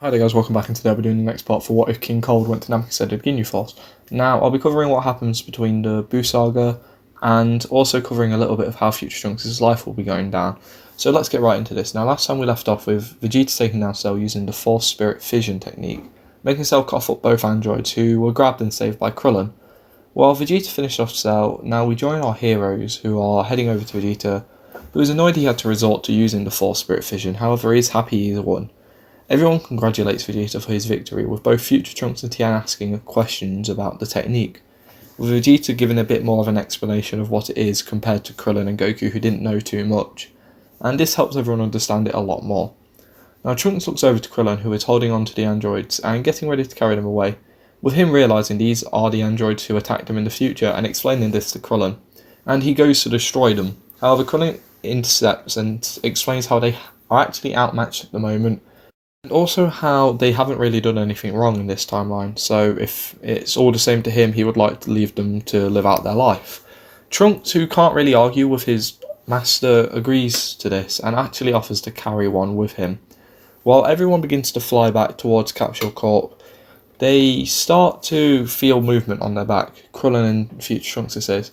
Hi there guys, welcome back, and today I'll be doing the next part for What If King Cold Went to Namek instead of Ginyu Force. Now, I'll be covering what happens between the Buu Saga, and also covering a little bit of how Future Trunks' life will be going down. So let's get right into this. Now, last time we left off with Vegeta taking down Cell using the Force Spirit Fission technique, making Cell cough up both androids who were grabbed and saved by Krillin. While Vegeta finished off Cell, now we join our heroes who are heading over to Vegeta, who is annoyed he had to resort to using the Force Spirit Fission, however he is happy he won. Everyone congratulates Vegeta for his victory, with both Future Trunks and Tien asking questions about the technique, with Vegeta giving a bit more of an explanation of what it is compared to Krillin and Goku, who didn't know too much, and this helps everyone understand it a lot more. Now Trunks looks over to Krillin, who is holding on to the androids and getting ready to carry them away, with him realising these are the androids who attacked him in the future and explaining this to Krillin, and he goes to destroy them. However, Krillin intercepts and explains how they are actually outmatched at the moment, and also how they haven't really done anything wrong in this timeline, so if it's all the same to him, he would like to leave them to live out their life. Trunks, who can't really argue with his master, agrees to this and actually offers to carry one with him. While everyone begins to fly back towards Capsule Corp, they start to feel movement on their back, Krillin and Future Trunks it says,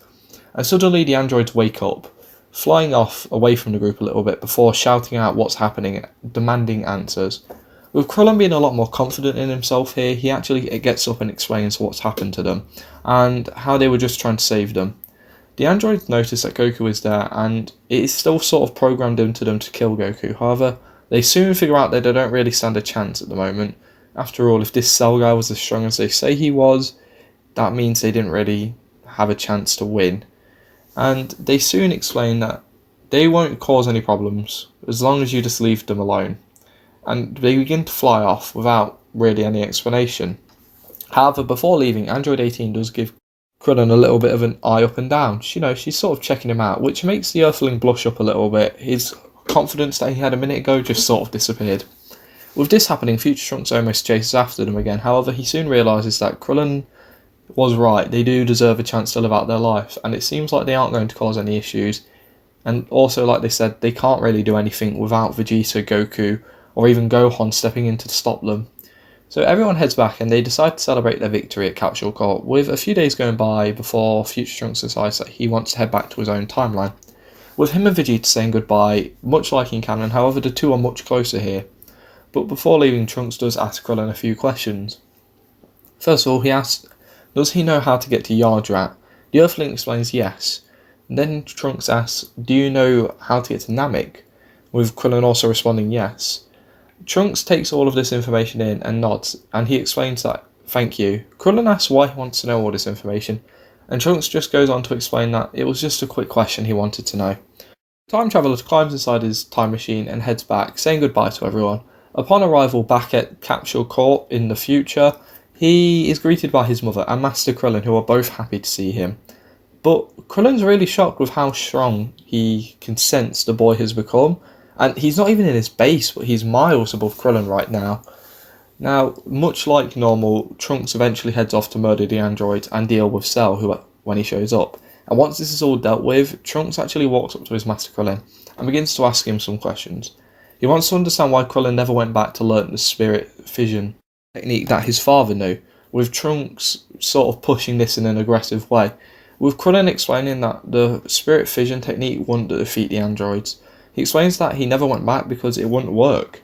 and suddenly the androids wake up, flying off away from the group a little bit before shouting out what's happening, demanding answers. With Krillin being a lot more confident in himself here, he actually gets up and explains what's happened to them, and how they were just trying to save them. The androids notice that Goku is there, and it is still sort of programmed into them to kill Goku. However, they soon figure out that they don't really stand a chance at the moment. After all, if this Cell guy was as strong as they say he was, that means they didn't really have a chance to win. And they soon explain that they won't cause any problems, as long as you just leave them alone. And they begin to fly off without really any explanation. However, before leaving, Android 18 does give Krillin a little bit of an eye up and down. She's sort of checking him out, which makes the Earthling blush up a little bit. His confidence that he had a minute ago just sort of disappeared. With this happening, Future Trunks almost chases after them again. However, he soon realises that Krillin was right. They do deserve a chance to live out their life, and it seems like they aren't going to cause any issues. And also, like they said, they can't really do anything without Vegeta, Goku, or even Gohan stepping in to stop them. So everyone heads back and they decide to celebrate their victory at Capsule Corp, with a few days going by before Future Trunks decides that he wants to head back to his own timeline, with him and Vegeta saying goodbye, much like in canon. However, the two are much closer here. But before leaving, Trunks does ask Krillin a few questions. First of all, he asks, does he know how to get to Yardrat? The Earthling explains yes. And then Trunks asks, do you know how to get to Namek? With Krillin also responding yes. Trunks takes all of this information in and nods, and he explains that, thank you. Krillin asks why he wants to know all this information, and Trunks just goes on to explain that it was just a quick question he wanted to know. The time traveller climbs inside his time machine and heads back, saying goodbye to everyone. Upon arrival back at Capsule Corp in the future, he is greeted by his mother and Master Krillin, who are both happy to see him. But Krillin's really shocked with how strong he can sense the boy has become. And he's not even in his base, but he's miles above Krillin right now. Now, much like normal, Trunks eventually heads off to murder the androids and deal with Cell when he shows up. And once this is all dealt with, Trunks actually walks up to his Master Krillin and begins to ask him some questions. He wants to understand why Krillin never went back to learn the Spirit Fission technique that his father knew, with Trunks sort of pushing this in an aggressive way, with Krillin explaining that the Spirit Fission technique wouldn't defeat the androids. He explains that he never went back because it wouldn't work.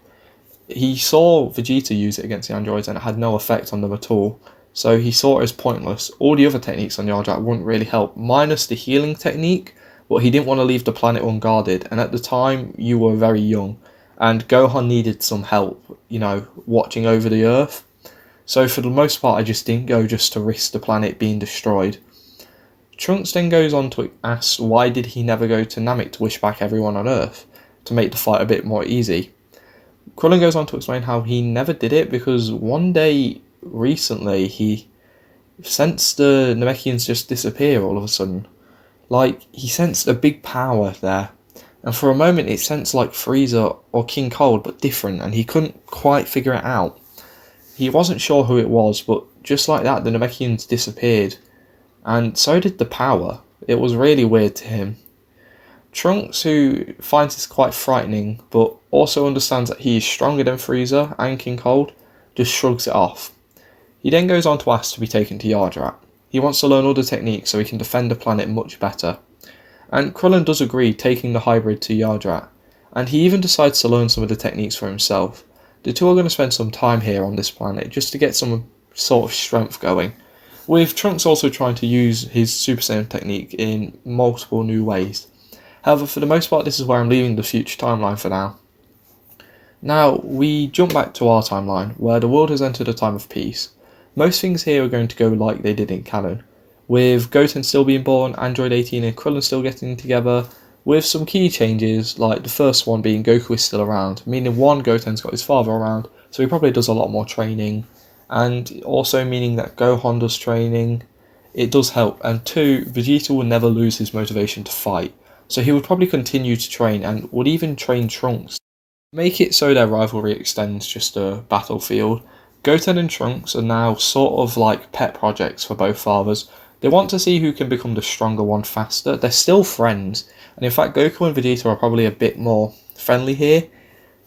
He saw Vegeta use it against the androids and it had no effect on them at all, so he saw it as pointless. All the other techniques on Yardrat wouldn't really help, minus the healing technique, but he didn't want to leave the planet unguarded, and at the time you were very young, and Gohan needed some help, watching over the Earth. So for the most part I just didn't go just to risk the planet being destroyed. Trunks then goes on to ask why did he never go to Namek to wish back everyone on Earth, to make the fight a bit more easy. Krillin goes on to explain how he never did it because one day recently he sensed the Namekians just disappear all of a sudden. Like, he sensed a big power there, and for a moment it sensed like Frieza or King Cold, but different, and he couldn't quite figure it out. He wasn't sure who it was, but just like that the Namekians disappeared. And so did the power. It was really weird to him. Trunks, who finds this quite frightening, but also understands that he is stronger than Frieza and King Cold, just shrugs it off. He then goes on to ask to be taken to Yardrat. He wants to learn other techniques so he can defend the planet much better. And Krillin does agree, taking the hybrid to Yardrat, and he even decides to learn some of the techniques for himself. The two are going to spend some time here on this planet just to get some sort of strength going, with Trunks also trying to use his Super Saiyan technique in multiple new ways. However, for the most part, this is where I'm leaving the future timeline for now. Now, we jump back to our timeline, where the world has entered a time of peace. Most things here are going to go like they did in canon, with Goten still being born, Android 18 and Krillin still getting together, with some key changes, like the first one being Goku is still around, meaning one, Goten's got his father around, so he probably does a lot more training, and also meaning that Gohan does training. It does help, and two, Vegeta will never lose his motivation to fight, so he would probably continue to train and would even train Trunks. Make it so their rivalry extends just a battlefield. Goten and Trunks are now sort of like pet projects for both fathers. They want to see who can become the stronger one faster. They're still friends, and in fact Goku and Vegeta are probably a bit more friendly here.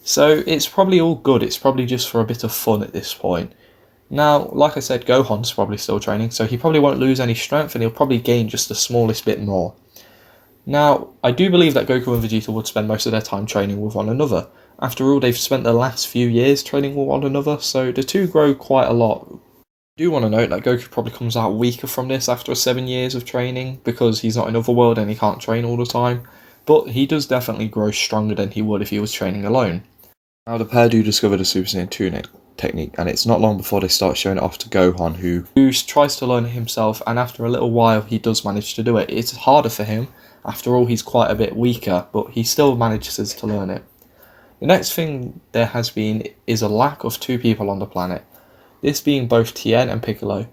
So it's probably all good, it's probably just for a bit of fun at this point. Now, like I said, Gohan's probably still training, so he probably won't lose any strength and he'll probably gain just the smallest bit more. Now, I do believe that Goku and Vegeta would spend most of their time training with one another. After all, they've spent the last few years training with one another, so the two grow quite a lot. I do want to note that Goku probably comes out weaker from this after 7 years of training, because he's not in Otherworld and he can't train all the time, but he does definitely grow stronger than he would if he was training alone. Now, the pair do discover the Super Saiyan 2 technique, and it's not long before they start showing it off to Gohan, who tries to learn it himself, and after a little while he does manage to do it. It's harder for him, after all he's quite a bit weaker, but he still manages to learn it. The next thing there has been is a lack of two people on the planet, this being both Tien and Piccolo,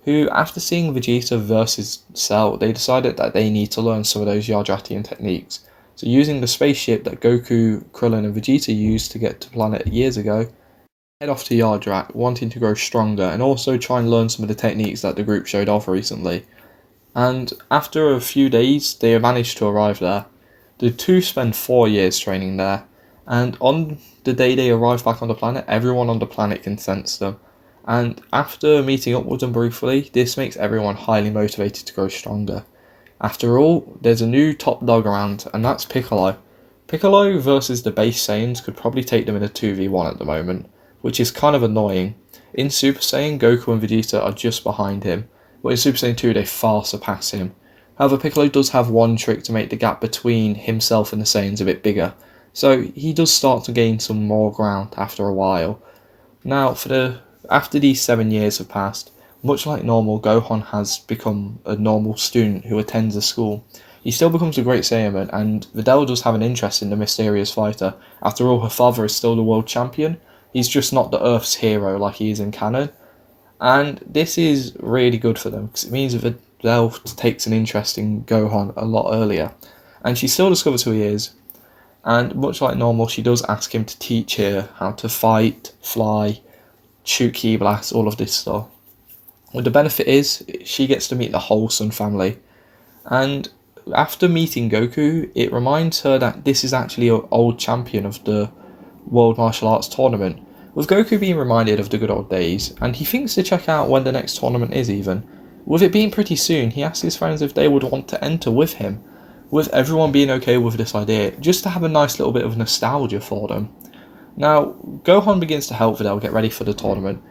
who after seeing Vegeta versus Cell, they decided that they need to learn some of those Yardratian techniques. So using the spaceship that Goku, Krillin and Vegeta used to get to planet years ago, head off to Yardrat, wanting to grow stronger and also try and learn some of the techniques that the group showed off recently. And after a few days, they managed to arrive there. The two spend 4 years training there, and on the day they arrive back on the planet, everyone on the planet can sense them. And after meeting up with them briefly, this makes everyone highly motivated to grow stronger. After all, there's a new top dog around, and that's Piccolo. Piccolo versus the base Saiyans could probably take them in a 2v1 at the moment, which is kind of annoying. In Super Saiyan, Goku and Vegeta are just behind him, but in Super Saiyan 2 they far surpass him. However, Piccolo does have one trick to make the gap between himself and the Saiyans a bit bigger, so he does start to gain some more ground after a while. Now, after these 7 years have passed, much like normal, Gohan has become a normal student who attends a school. He still becomes a great Saiyaman, and Videl does have an interest in the mysterious fighter. After all, her father is still the world champion. He's just not the Earth's hero like he is in canon. And this is really good for them, because it means that Videl takes an interest in Gohan a lot earlier. And she still discovers who he is. And much like normal, she does ask him to teach her how to fight, fly, shoot ki blasts, all of this stuff. Well, the benefit is, she gets to meet the Wholesome family. And after meeting Goku, it reminds her that this is actually an old champion of the World Martial Arts Tournament, with Goku being reminded of the good old days, and he thinks to check out when the next tournament is even. With it being pretty soon, he asks his friends if they would want to enter with him, with everyone being okay with this idea, just to have a nice little bit of nostalgia for them. Now, Gohan begins to help Videl get ready for the tournament,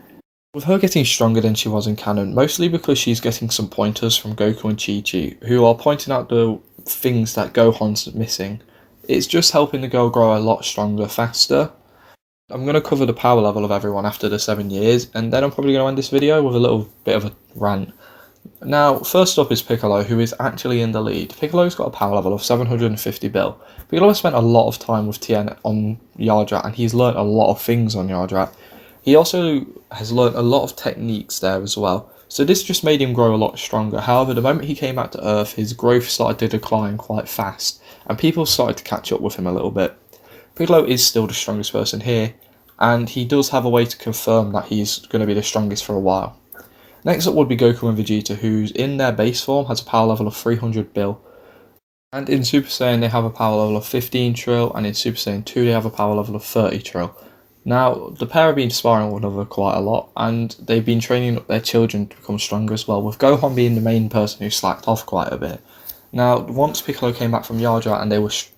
with her getting stronger than she was in canon, mostly because she's getting some pointers from Goku and Chi-Chi, who are pointing out the things that Gohan's missing. It's just helping the girl grow a lot stronger, faster. I'm going to cover the power level of everyone after the 7 years, and then I'm probably going to end this video with a little bit of a rant. Now, first up is Piccolo, who is actually in the lead. Piccolo's got a power level of 750 bill. Piccolo has spent a lot of time with Tien on Yardrat, and he's learnt a lot of things on Yardrat. He also has learnt a lot of techniques there as well, so this just made him grow a lot stronger. However, the moment he came back to Earth, his growth started to decline quite fast, and people started to catch up with him a little bit. Piccolo is still the strongest person here, and he does have a way to confirm that he's going to be the strongest for a while. Next up would be Goku and Vegeta, who's in their base form has a power level of 300 bill. And in Super Saiyan they have a power level of 15 trill, and in Super Saiyan 2 they have a power level of 30 trill. Now, the pair have been sparring one another quite a lot, and they've been training up their children to become stronger as well, with Gohan being the main person who slacked off quite a bit. Now, once Piccolo came back from Yardra and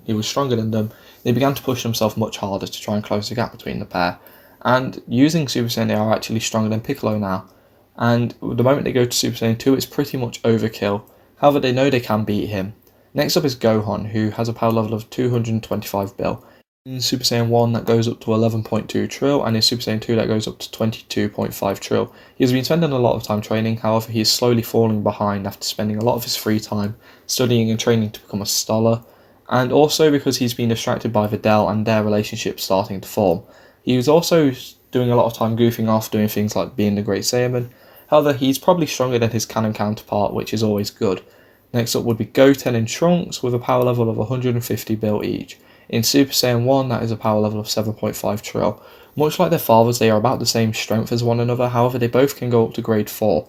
he was stronger than them, they began to push themselves much harder to try and close the gap between the pair. And using Super Saiyan, they are actually stronger than Piccolo now. And the moment they go to Super Saiyan 2, it's pretty much overkill. However, they know they can beat him. Next up is Gohan, who has a power level of 225 bill. In Super Saiyan 1 that goes up to 11.2 trill, and in Super Saiyan 2 that goes up to 22.5 trill. He has been spending a lot of time training, however he is slowly falling behind after spending a lot of his free time studying and training to become a scholar, and also because he's been distracted by Videl and their relationship starting to form. He was also doing a lot of time goofing off, doing things like being the Great Saiyaman. However, he's probably stronger than his canon counterpart, which is always good. Next up would be Goten and Trunks with a power level of 150 bill each. In Super Saiyan 1, that is a power level of 7.5 trill. Much like their fathers, they are about the same strength as one another, however they both can go up to grade 4.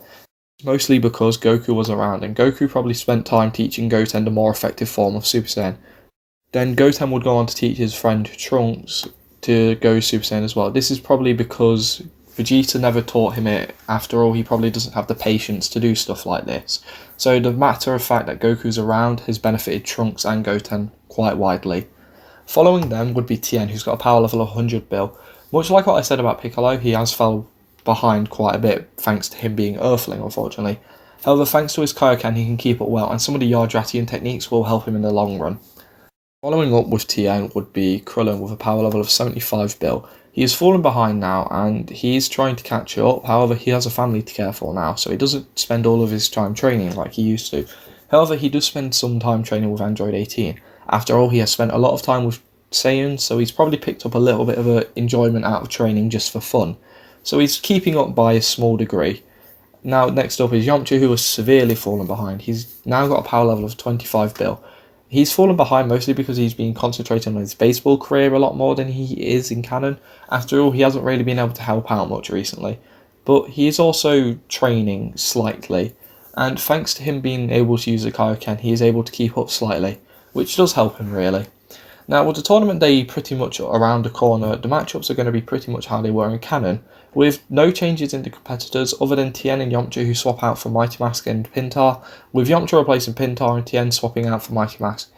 Mostly because Goku was around, and Goku probably spent time teaching Goten the more effective form of Super Saiyan. Then Goten would go on to teach his friend Trunks to go Super Saiyan as well. This is probably because Vegeta never taught him it. After all, he probably doesn't have the patience to do stuff like this. So the matter of fact that Goku's around has benefited Trunks and Goten quite widely. Following them would be Tien, who's got a power level of 100 bill. Much like what I said about Piccolo, he has fell behind quite a bit thanks to him being Earthling, unfortunately. However, thanks to his Kaioken, he can keep up well, and some of the Yardratian techniques will help him in the long run. Following up with Tien would be Krillin with a power level of 75 bill. He has fallen behind now, and he is trying to catch up. However, he has a family to care for now, so he doesn't spend all of his time training like he used to. However, he does spend some time training with Android 18. After all, he has spent a lot of time with Saiyans, so he's probably picked up a little bit of enjoyment out of training just for fun. So he's keeping up by a small degree. Now, next up is Yamcha, who has severely fallen behind. He's now got a power level of 25 bill. He's fallen behind mostly because he's been concentrating on his baseball career a lot more than he is in canon. After all, he hasn't really been able to help out much recently. But he is also training slightly, and thanks to him being able to use the Kaioken, he is able to keep up slightly, which does help him really. Now, with the tournament day pretty much around the corner, the matchups are going to be pretty much how they were in canon, with no changes in the competitors other than Tien and Yamcha, who swap out for Mighty Mask and Pintar, with Yamcha replacing Pintar and Tien swapping out for Mighty Mask.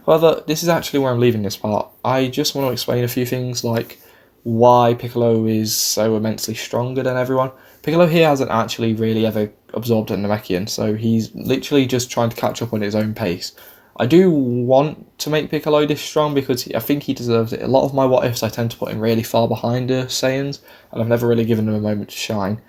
However, this is actually where I'm leaving this part. I just want to explain a few things, like why Piccolo is so immensely stronger than everyone. Piccolo here hasn't actually really ever absorbed a Namekian, so he's literally just trying to catch up on his own pace. I do want to make Piccolo this strong because I think he deserves it. A lot of my what ifs I tend to put him really far behind the Saiyans, and I've never really given him a moment to shine.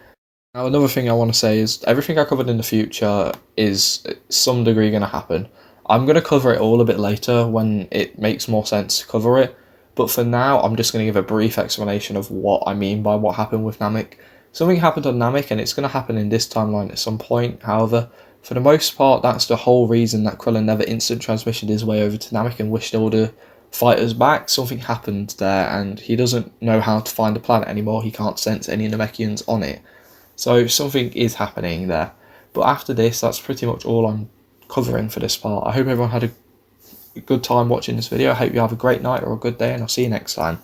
Now, another thing I want to say is everything I covered in the future is some degree going to happen. I'm going to cover it all a bit later when it makes more sense to cover it, but for now I'm just going to give a brief explanation of what I mean by what happened with Namek. Something happened on Namek and it's going to happen in this timeline at some point. However, for the most part, that's the whole reason that Krillin never instant transmissioned his way over to Namek and wished all the fighters back. Something happened there and he doesn't know how to find the planet anymore. He can't sense any Namekians on it. So something is happening there. But after this, that's pretty much all I'm covering for this part. I hope everyone had a good time watching this video. I hope you have a great night or a good day, and I'll see you next time.